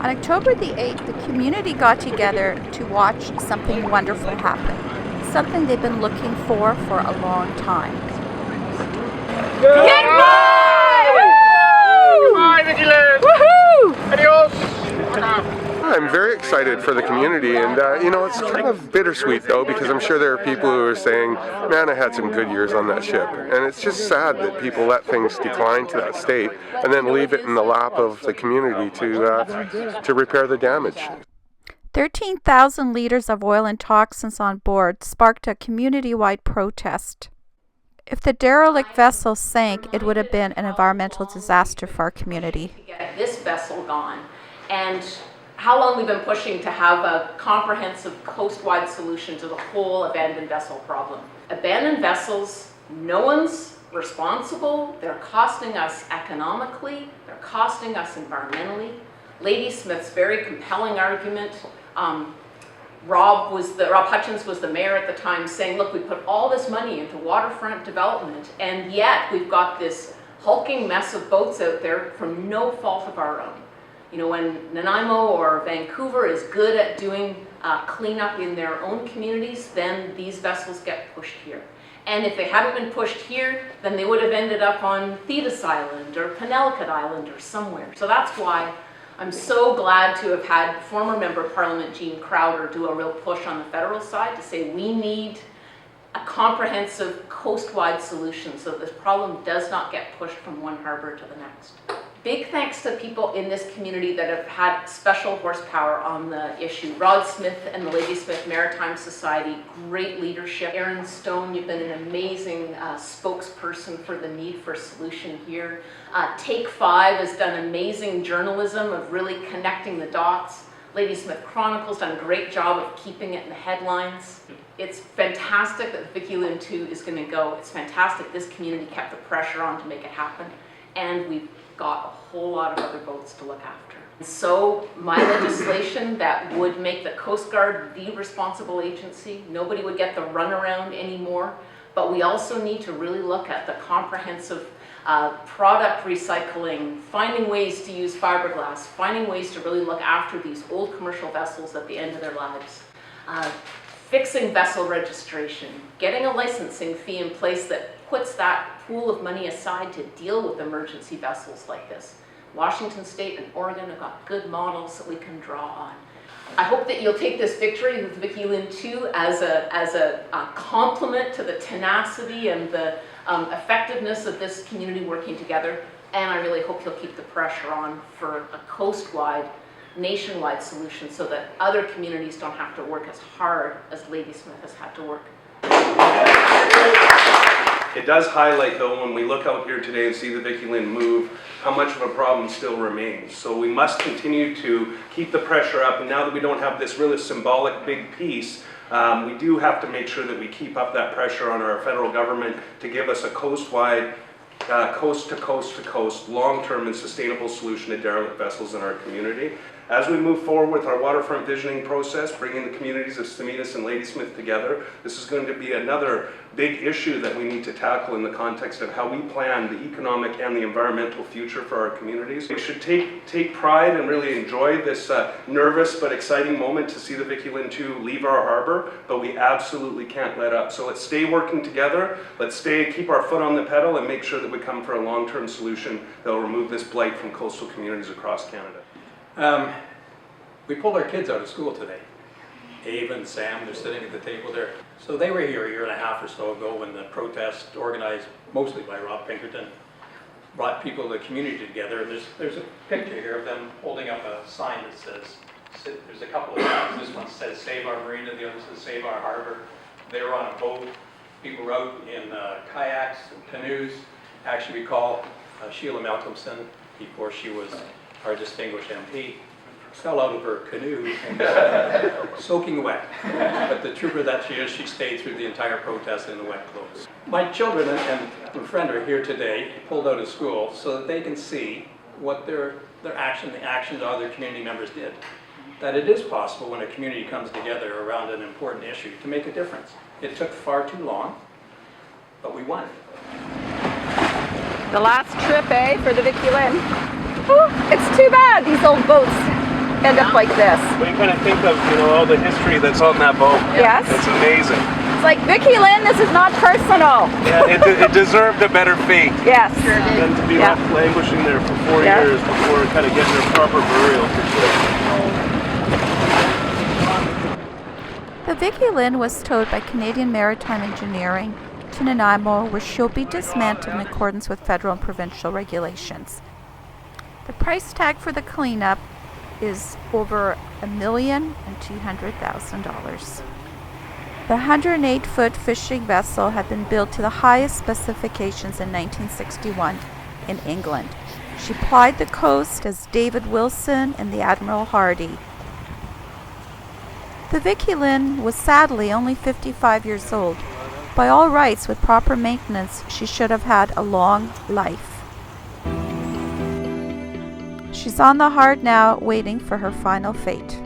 On October the 8th, the community got together to watch something wonderful happen. Something they've been looking for a long time. Goodbye! Goodbye, Viki Lyne! Woohoo! Adios! I'm very excited for the community, and it's kind of bittersweet though, because I'm sure there are people who are saying, man, I had some good years on that ship, and it's just sad that people let things decline to that state and then leave it in the lap of the community to repair the damage. 13,000 liters of oil and toxins on board sparked a community-wide protest. If the derelict vessel sank, it would have been an environmental disaster for our community. To get this vessel gone, and how long we've been pushing to have a comprehensive coast-wide solution to the whole abandoned vessel problem. Abandoned vessels, no one's responsible. They're costing us economically. They're costing us environmentally. Ladysmith's very compelling argument. Rob Hutchins was the mayor at the time, saying, look, we put all this money into waterfront development, and yet we've got this hulking mess of boats out there from no fault of our own. You know, when Nanaimo or Vancouver is good at doing cleanup in their own communities, then these vessels get pushed here. And if they hadn't been pushed here, then they would have ended up on Thetis Island or Penellicut Island or somewhere. So that's why I'm so glad to have had former Member of Parliament Jean Crowder do a real push on the federal side to say we need a comprehensive coast-wide solution so that this problem does not get pushed from one harbour to the next. Big thanks to people in this community that have had special horsepower on the issue. Rod Smith and the Ladysmith Maritime Society, great leadership. Aaron Stone, you've been an amazing spokesperson for the need for a solution here. Take 5 has done amazing journalism of really connecting the dots. Ladysmith Chronicle's done a great job of keeping it in the headlines. It's fantastic that Viki Lyne II is going to go. It's fantastic this community kept the pressure on to make it happen. And we've got a whole lot of other boats to look after. So my legislation that would make the Coast Guard the responsible agency, nobody would get the runaround anymore, but we also need to really look at the comprehensive product recycling, finding ways to use fiberglass, finding ways to really look after these old commercial vessels at the end of their lives, fixing vessel registration, getting a licensing fee in place that puts that pool of money aside to deal with emergency vessels like this. Washington State and Oregon have got good models that we can draw on. I hope that you'll take this victory with Viki Lyne II as a compliment to the tenacity and the effectiveness of this community working together, and I really hope you'll keep the pressure on for a coast-wide, nationwide solution so that other communities don't have to work as hard as Ladysmith has had to work. It does highlight, though, when we look out here today and see the Viki Lyne move, how much of a problem still remains. So we must continue to keep the pressure up, and now that we don't have this really symbolic big piece, we do have to make sure that we keep up that pressure on our federal government to give us a coast-wide, coast-to-coast-to-coast, long-term and sustainable solution to derelict vessels in our community. As we move forward with our waterfront visioning process, bringing the communities of Staminas and Ladysmith together, this is going to be another big issue that we need to tackle in the context of how we plan the economic and the environmental future for our communities. We should take pride and really enjoy this nervous but exciting moment to see the Viki Lyne II leave our harbour, but we absolutely can't let up. So let's stay working together, let's keep our foot on the pedal and make sure that we come for a long-term solution that will remove this blight from coastal communities across Canada. We pulled our kids out of school today. Ava and Sam, they're sitting at the table there. So they were here a year and a half or so ago when the protest, organized mostly by Rob Pinkerton, brought people of the community together. And there's a picture here of them holding up a sign that says, there's a couple of signs. This one says Save Our Marina, the other says Save Our Harbour. They were on a boat. People were out in kayaks and canoes. Actually, we call Sheila Malcolmson, before she was our distinguished MP, fell out of her canoe and soaking wet. But the trooper that she is, she stayed through the entire protest in the wet clothes. My children and my friend are here today, pulled out of school, so that they can see what the actions other community members did. That it is possible when a community comes together around an important issue to make a difference. It took far too long, but we won. The last trip, for the Viki Lyne. Ooh, it's too bad these old boats end up like this. When you kind of think of, all the history that's on that boat. Yes. It's amazing. It's like, Viki Lyne, this is not personal. Yeah, it deserved a better fate Yes. than to be left languishing there for 4 years before kind of getting their proper burial for sure. The Viki Lyne was towed by Canadian Maritime Engineering to Nanaimo, where she'll be dismantled in accordance with federal and provincial regulations. The price tag for the cleanup is over $1,200,000. The 108-foot fishing vessel had been built to the highest specifications in 1961 in England. She plied the coast as David Wilson and the Admiral Hardy. The Viki Lyne was sadly only 55 years old. By all rights, with proper maintenance, she should have had a long life. She's on the hard now, waiting for her final fate.